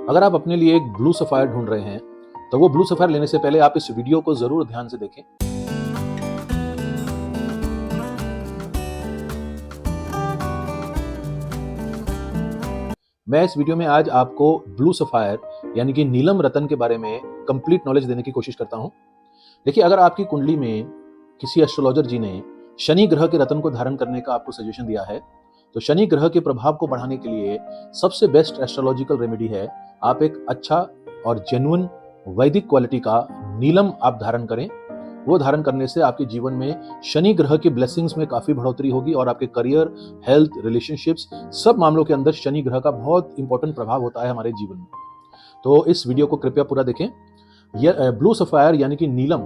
अगर आप अपने लिए एक ब्लू सफायर ढूंढ रहे हैं तो वो ब्लू सफायर लेने से पहले आप इस वीडियो को जरूर ध्यान से देखें। मैं इस वीडियो में आज आपको ब्लू सफायर यानी कि नीलम रतन के बारे में कंप्लीट नॉलेज देने की कोशिश करता हूं। देखिए, अगर आपकी कुंडली में किसी एस्ट्रोलॉजर जी ने शनि ग्रह के रतन को धारण करने का आपको सजेशन दिया है, तो शनि ग्रह के प्रभाव को बढ़ाने के लिए सबसे बेस्ट एस्ट्रोलॉजिकल रेमेडी है आप एक अच्छा और जेन्युइन वैदिक क्वालिटी का नीलम आप धारण करें। वो धारण करने से आपके जीवन में शनि ग्रह की ब्लेसिंग्स में काफी बढ़ोतरी होगी और आपके करियर, हेल्थ, रिलेशनशिप्स सब मामलों के अंदर शनि ग्रह का बहुत इंपॉर्टेंट प्रभाव होता है हमारे जीवन में। तो इस वीडियो को कृपया पूरा देखें। यह ब्लू सफायर यानी कि नीलम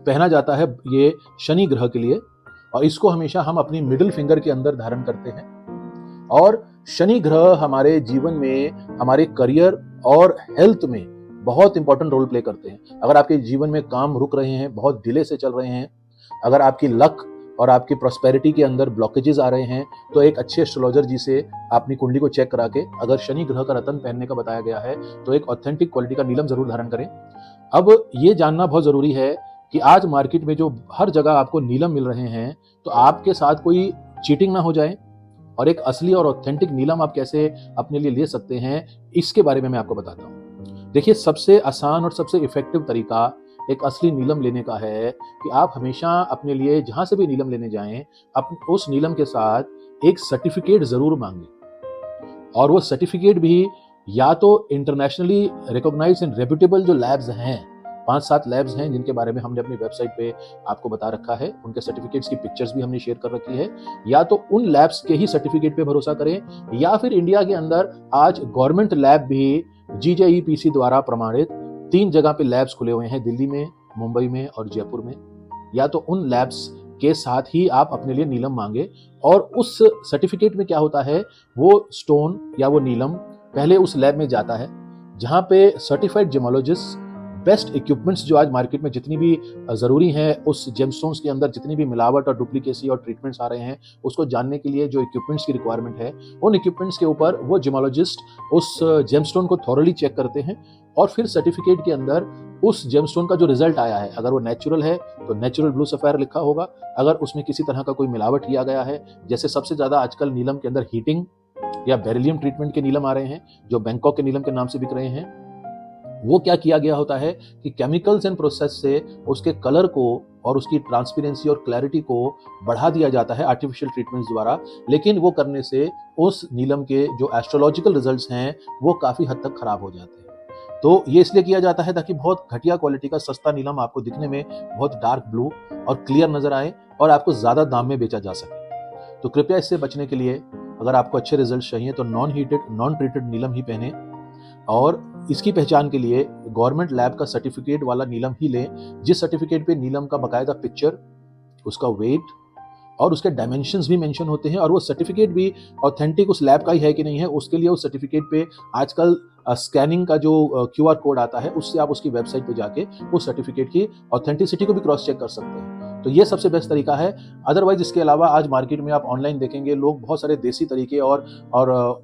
पहना जाता है ये शनि ग्रह के लिए, और इसको हमेशा हम अपनी मिडिल फिंगर के अंदर धारण करते हैं। और शनि ग्रह हमारे जीवन में, हमारे करियर और हेल्थ में बहुत इंपॉर्टेंट रोल प्ले करते हैं। अगर आपके जीवन में काम रुक रहे हैं, बहुत डिले से चल रहे हैं, अगर आपकी लक और आपकी प्रॉस्पेरिटी के अंदर ब्लॉकेजेस आ रहे हैं, तो एक अच्छे एस्ट्रोलॉजर जी से अपनी कुंडली को चेक करा के अगर शनि ग्रह का रतन पहनने का बताया गया है तो एक ऑथेंटिक क्वालिटी का नीलम जरूर धारण करें। अब ये जानना बहुत जरूरी है कि आज मार्केट में जो हर जगह आपको नीलम मिल रहे हैं, तो आपके साथ कोई चीटिंग ना हो जाए, और एक असली और ऑथेंटिक नीलम आप कैसे अपने लिए ले सकते हैं, इसके बारे में मैं आपको बताता हूँ। देखिए, सबसे आसान और सबसे इफेक्टिव तरीका एक असली नीलम लेने का है कि आप हमेशा अपने लिए जहां से भी नीलम लेने जाएं, उस नीलम के साथ एक सर्टिफिकेट जरूर मांगें। और वो सर्टिफिकेट भी या तो इंटरनेशनली रिकॉग्नाइज्ड एंड रेप्यूटेबल जो लैब्स हैं, 5-7 लैब्स हैं जिनके बारे में हमने अपनी वेबसाइट पे आपको बता रखा है, उनके सर्टिफिकेट्स की पिक्चर्स भी हमने शेयर कर रखी है। या तो उन लैब्स के ही सर्टिफिकेट पे भरोसा करें, या फिर इंडिया के अंदर आज गवर्नमेंट लैब भी GJEPC द्वारा प्रमाणित 3 जगह पे लैब्स खुले हुए हैं, दिल्ली में, मुंबई में और जयपुर में। या तो उन लैब्स के साथ ही आप अपने लिए नीलम मांगे, और उस सर्टिफिकेट में क्या होता है, वो स्टोन या वो नीलम पहले उस लैब में जाता है जहां पे सर्टिफाइड जेमोलॉजिस्ट बेस्ट इक्विपमेंट्स जो आज मार्केट में जितनी भी जरूरी हैं, उस जेमस्टोन्स के अंदर जितनी भी मिलावट और डुप्लीकेसी और ट्रीटमेंट्स आ रहे हैं, उसको जानने के लिए जो इक्विपमेंट्स की रिक्वायरमेंट है, उन इक्विपमेंट्स के ऊपर वो जेमोलॉजिस्ट उस जेमस्टोन को थॉरली चेक करते हैं, और फिर सर्टिफिकेट के अंदर उस जेमस्टोन का जो रिजल्ट आया है, अगर वो नेचुरल है तो नेचुरल ब्लू सफायर लिखा होगा। अगर उसमें किसी तरह का कोई मिलावट किया गया है, जैसे सबसे ज्यादा आजकल नीलम के अंदर हीटिंग या बेरिलियम ट्रीटमेंट के नीलम आ रहे हैं जो बैंकॉक के नीलम के नाम से बिक रहे हैं, वो क्या किया गया होता है कि केमिकल्स एंड प्रोसेस से उसके कलर को और उसकी ट्रांसपेरेंसी और क्लैरिटी को बढ़ा दिया जाता है आर्टिफिशियल ट्रीटमेंट्स द्वारा। लेकिन वो करने से उस नीलम के जो एस्ट्रोलॉजिकल रिजल्ट्स हैं वो काफी हद तक खराब हो जाते हैं। तो ये इसलिए किया जाता है ताकि बहुत घटिया क्वालिटी का सस्ता नीलम आपको दिखने में बहुत डार्क ब्लू और क्लियर नजर आए और आपको ज्यादा दाम में बेचा जा सके। तो कृपया इससे बचने के लिए, अगर आपको अच्छे रिजल्ट चाहिए तो नॉन हीटेड, नॉन ट्रीटेड नीलम ही पहने, और इसकी पहचान के लिए गवर्नमेंट लैब का सर्टिफिकेट वाला नीलम ही लें, जिस सर्टिफिकेट पे नीलम का बकायदा पिक्चर, उसका वेट और उसके डायमेंशंस भी मेंशन होते हैं, और वो सर्टिफिकेट भी ऑथेंटिक उस लैब का ही है कि नहीं है, उसके लिए उस सर्टिफिकेट पे आजकल स्कैनिंग का जो QR कोड आता है, उससे आप उसकी वेबसाइट पे जाके उस सर्टिफिकेट की ऑथेंटिसिटी को भी क्रॉस चेक कर सकते हैं। तो ये सबसे बेस्ट तरीका है। अदरवाइज इसके अलावा आज मार्केट में आप ऑनलाइन देखेंगे, लोग बहुत सारे देसी तरीके और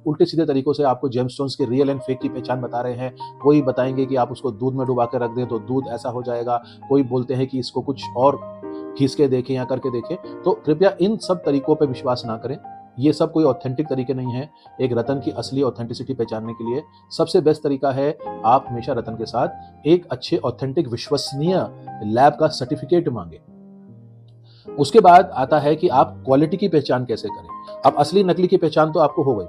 उल्टे सीधे तरीकों से आपको जेमस्टोन्स के रियल एंड फेक की पहचान बता रहे हैं। कोई बताएंगे कि आप उसको दूध में डुबा के रख दें तो दूध ऐसा हो जाएगा, कोई बोलते हैं कि इसको कुछ और खींच के देखें या करके देखें। तो कृपया इन सब तरीकों पर विश्वास ना करें, ये सब कोई ऑथेंटिक तरीके नहीं है। एक रतन की असली ऑथेंटिसिटी पहचानने के लिए सबसे बेस्ट तरीका है आप हमेशा रतन के साथ एक अच्छे ऑथेंटिक विश्वसनीय लैब का सर्टिफिकेट मांगे। उसके बाद आता है कि आप क्वालिटी की पहचान कैसे करें। अब असली नकली की पहचान तो आपको हो गई,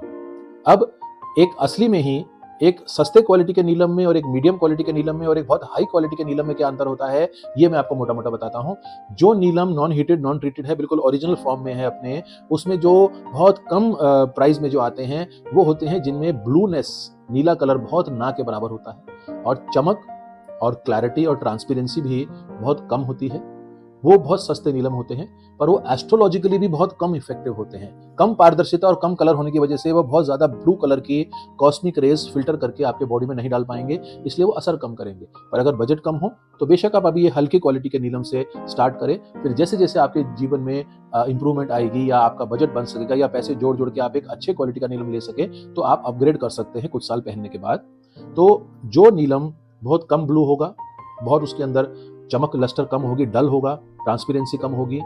अब एक असली में ही एक सस्ते क्वालिटी के नीलम में और एक मीडियम क्वालिटी के नीलम में और एक बहुत हाई क्वालिटी के नीलम में क्या अंतर होता है, ये मैं आपको मोटा मोटा बताता हूं। जो नीलम नॉन हीटेड, नॉन ट्रीटेड है, बिल्कुल ओरिजिनल फॉर्म में है अपने, उसमें जो बहुत कम प्राइस में जो आते हैं वो होते हैं जिनमें ब्लूनेस, नीला कलर बहुत ना के बराबर होता है, और चमक और क्लैरिटी और ट्रांसपेरेंसी भी बहुत कम होती है। वो बहुत सस्ते नीलम होते हैं, पर वो एस्ट्रोलॉजिकली भी बहुत कम इफेक्टिव होते हैं। कम पारदर्शिता और कम कलर होने की वजह से वो बहुत ज्यादा ब्लू कलर की कॉस्मिक रेज फिल्टर करके आपके बॉडी में नहीं डाल पाएंगे, इसलिए वो असर कम करेंगे। पर अगर बजट कम हो तो बेशक आप अभी ये हल्की क्वालिटी के नीलम से स्टार्ट करें, फिर जैसे जैसे आपके जीवन में इंप्रूवमेंट आएगी या आपका बजट बन सकेगा या पैसे जोड़ जोड़ के आप एक अच्छे क्वालिटी का नीलम ले सके, तो आप अपग्रेड कर सकते हैं कुछ साल पहनने के बाद। तो जो नीलम बहुत कम ब्लू होगा, बहुत उसके अंदर चमक लस्टर कम होगी, डल होगा, ट्रांसपेरेंसी कम होगी,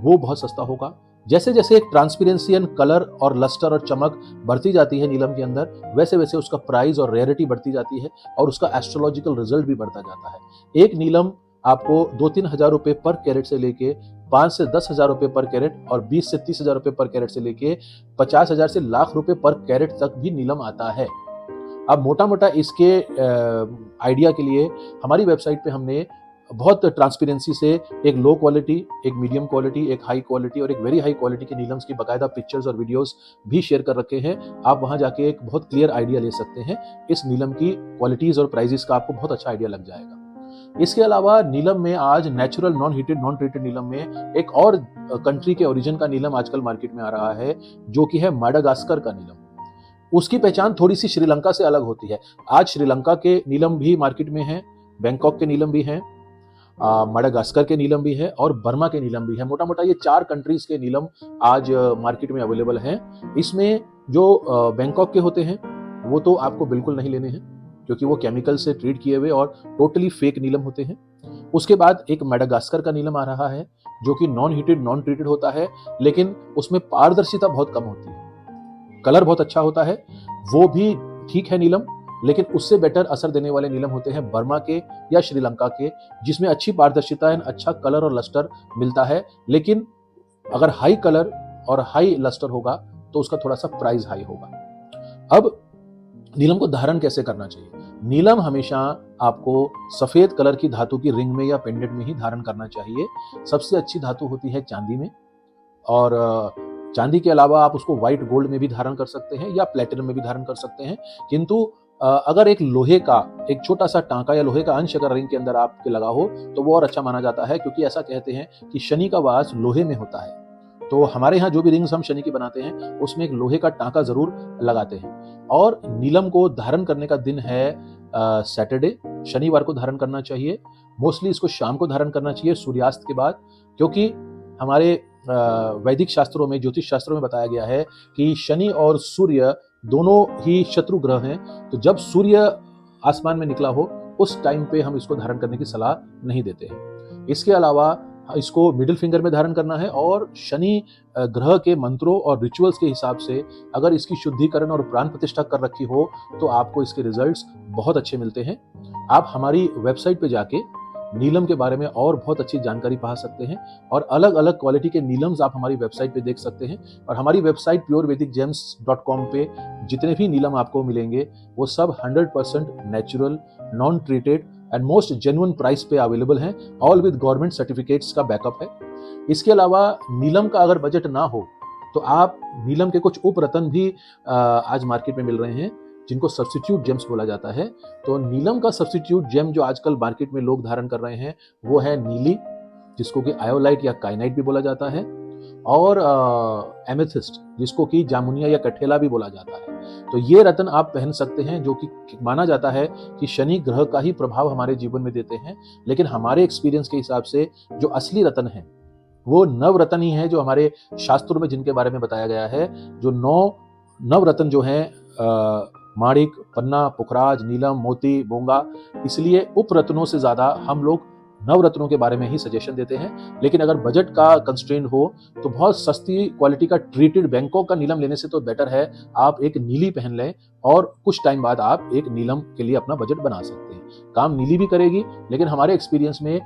वो बहुत सस्ता होगा। जैसे जैसे एक ट्रांसपेरेंसी एंड कलर और लस्टर और चमक बढ़ती जाती है नीलम के अंदर, वैसे वैसे उसका प्राइस और रेयरिटी बढ़ती जाती है और उसका एस्ट्रोलॉजिकल रिजल्ट भी बढ़ता जाता है। एक नीलम आपको 2-3 हज़ार रुपए पर कैरेट से लेके 5 से 10 हज़ार रुपए पर कैरेट और 20 से 30 हज़ार रुपए पर कैरेट से लेके 50 हज़ार से लाख रुपए पर कैरेट तक भी नीलम आता है। अब मोटा मोटा इसके आइडिया के लिए हमारी वेबसाइट पे हमने बहुत ट्रांसपेरेंसी से एक लो क्वालिटी, एक मीडियम क्वालिटी, एक हाई क्वालिटी और एक वेरी हाई क्वालिटी के नीलम्स की बाकायदा पिक्चर्स और वीडियोस भी शेयर कर रखे हैं। आप वहां जाके एक बहुत क्लियर आइडिया ले सकते हैं। इस नीलम की क्वालिटीज और प्राइजेस का आपको बहुत अच्छा आइडिया लग जाएगा। इसके अलावा नीलम में आज natural non heated non treated नीलम में एक और कंट्री के ओरिजिन का नीलम आजकल मार्केट में आ रहा है, जो कि है माडागास्कर का नीलम। उसकी पहचान थोड़ी सी श्रीलंका से अलग होती है। आज श्रीलंका के नीलम भी मार्केट में है, बैंकॉक के नीलम भी हैं, माडागास्कर के नीलम भी है और बर्मा के नीलम भी है। मोटा मोटा ये 4 कंट्रीज के नीलम आज मार्केट में अवेलेबल हैं। इसमें जो बैंकॉक के होते हैं वो तो आपको बिल्कुल नहीं लेने हैं, क्योंकि वो केमिकल से ट्रीट किए हुए और टोटली फेक नीलम होते हैं। उसके बाद एक माडागास्कर का नीलम आ रहा है, जो कि नॉन हीटेड नॉन ट्रीटेड होता है, लेकिन उसमें पारदर्शिता बहुत कम होती है। कलर बहुत अच्छा होता है, वो भी ठीक है नीलम, लेकिन उससे बेटर असर देने वाले नीलम होते हैं बर्मा के या श्रीलंका के, जिसमें अच्छी पारदर्शिता है, अच्छा कलर और लस्टर मिलता है। लेकिन अगर हाई कलर और हाई लस्टर होगा तो उसका थोड़ा सा प्राइस हाई होगा। अब नीलम को धारण कैसे करना चाहिए? नीलम हमेशा आपको सफेद कलर की धातु की रिंग में या पेंडेंट में ही धारण करना चाहिए। सबसे अच्छी धातु होती है चांदी में, और चांदी के अलावा आप उसको व्हाइट गोल्ड में भी धारण कर सकते हैं या प्लेटिनम में भी धारण कर सकते हैं। किंतु अगर एक लोहे का एक छोटा सा टांका या लोहे का अंश अगर रिंग के अंदर आपके लगा हो तो वो और अच्छा माना जाता है, क्योंकि ऐसा कहते हैं कि शनि का वास लोहे में होता है। तो हमारे यहाँ जो भी रिंग्स हम शनि की बनाते हैं उसमें एक लोहे का टांका जरूर लगाते हैं। और नीलम को धारण करने का दिन है सैटरडे, शनिवार को धारण करना चाहिए। मोस्टली इसको शाम को धारण करना चाहिए, सूर्यास्त के बाद, क्योंकि हमारे वैदिक शास्त्रों में, ज्योतिष शास्त्रों में बताया गया है कि शनि और सूर्य दोनों ही शत्रु ग्रह हैं। तो जब सूर्य आसमान में निकला हो उस टाइम पे हम इसको धारण करने की सलाह नहीं देते हैं। इसके अलावा इसको मिडिल फिंगर में धारण करना है, और शनि ग्रह के मंत्रों और रिचुअल्स के हिसाब से अगर इसकी शुद्धिकरण और प्राण प्रतिष्ठा कर रखी हो तो आपको इसके रिजल्ट्स बहुत अच्छे मिलते हैं। आप हमारी वेबसाइट पे जाके नीलम के बारे में और बहुत अच्छी जानकारी पा सकते हैं, और अलग अलग क्वालिटी के नीलम्स आप हमारी वेबसाइट पे देख सकते हैं। और हमारी वेबसाइट purevedic-gems.com पे जितने भी नीलम आपको मिलेंगे वो सब 100% natural, non treated and most genuine price पे अवेलेबल हैं, ऑल विद गवर्नमेंट सर्टिफिकेट्स का बैकअप है। इसके अलावा नीलम का अगर बजट ना हो तो आप नीलम के कुछ उप रत्न भी आज मार्केट में मिल रहे हैं, जिनको सब्स्टिट्यूट जेम्स बोला जाता है। तो नीलम का सब्स्टिट्यूट जेम जो आजकल मार्केट में लोग धारण कर रहे हैं वो है नीली, जिसको कि आयोलाइट या काइनाइट भी बोला जाता है, और एमेथिस्ट, जिसको कि जामुनिया या कठेला भी बोला जाता है। तो ये रत्न आप पहन सकते हैं, जो कि माना जाता है कि शनि ग्रह का ही प्रभाव हमारे जीवन में देते हैं। लेकिन हमारे एक्सपीरियंस के हिसाब से जो असली रत्न है वो नवरत्न ही है, जो हमारे शास्त्रों में जिनके बारे में बताया गया है। जो 9 नवरत्न जो हैं, माणिक, पन्ना, पुखराज, नीलम, मोती, बोंगा, इसलिए उपरत्नों से ज्यादा हम लोग नवरत्नों के बारे में ही सजेशन देते हैं। लेकिन अगर बजट का कंस्ट्रेंट हो तो बहुत सस्ती क्वालिटी का ट्रीटेड बैंकॉक का नीलम लेने से तो बेटर है आप एक नीली पहन लें, और कुछ टाइम बाद आप एक नीलम के लिए अपना बजट बना सकते हैं। काम नीली भी करेगी, लेकिन हमारे एक्सपीरियंस में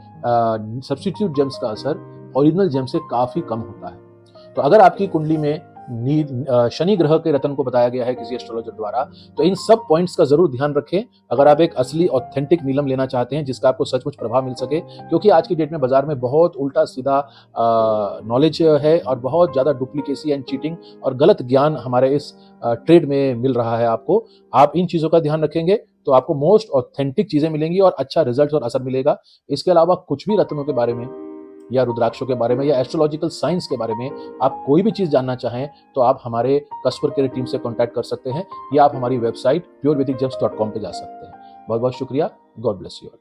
सब्स्टिट्यूट जेम्स का असर ओरिजिनल जेम से काफी कम होता है। तो अगर आपकी कुंडली में शनि ग्रह के रत्न को बताया गया है किसी एस्ट्रोलॉजर द्वारा, तो इन सब पॉइंट्स का जरूर ध्यान रखें अगर आप एक असली ऑथेंटिक नीलम लेना चाहते हैं जिसका आपको सचमुच प्रभाव मिल सके। क्योंकि आज की डेट में बाजार में बहुत उल्टा सीधा नॉलेज है, और बहुत ज्यादा डुप्लीकेसी एंड चीटिंग और गलत ज्ञान हमारे इस ट्रेड में मिल रहा है। आपको आप इन चीजों का ध्यान रखेंगे तो आपको मोस्ट ऑथेंटिक चीजें मिलेंगी और अच्छा रिजल्ट और असर मिलेगा। इसके अलावा कुछ भी रत्नों के बारे में या रुद्राक्षों के बारे में या एस्ट्रोलॉजिकल साइंस के बारे में आप कोई भी चीज जानना चाहें तो आप हमारे कस्टमर केयर टीम से कांटेक्ट कर सकते हैं, या आप हमारी वेबसाइट purevedic-gems.com पे जा सकते हैं। बहुत बहुत शुक्रिया। God bless you all.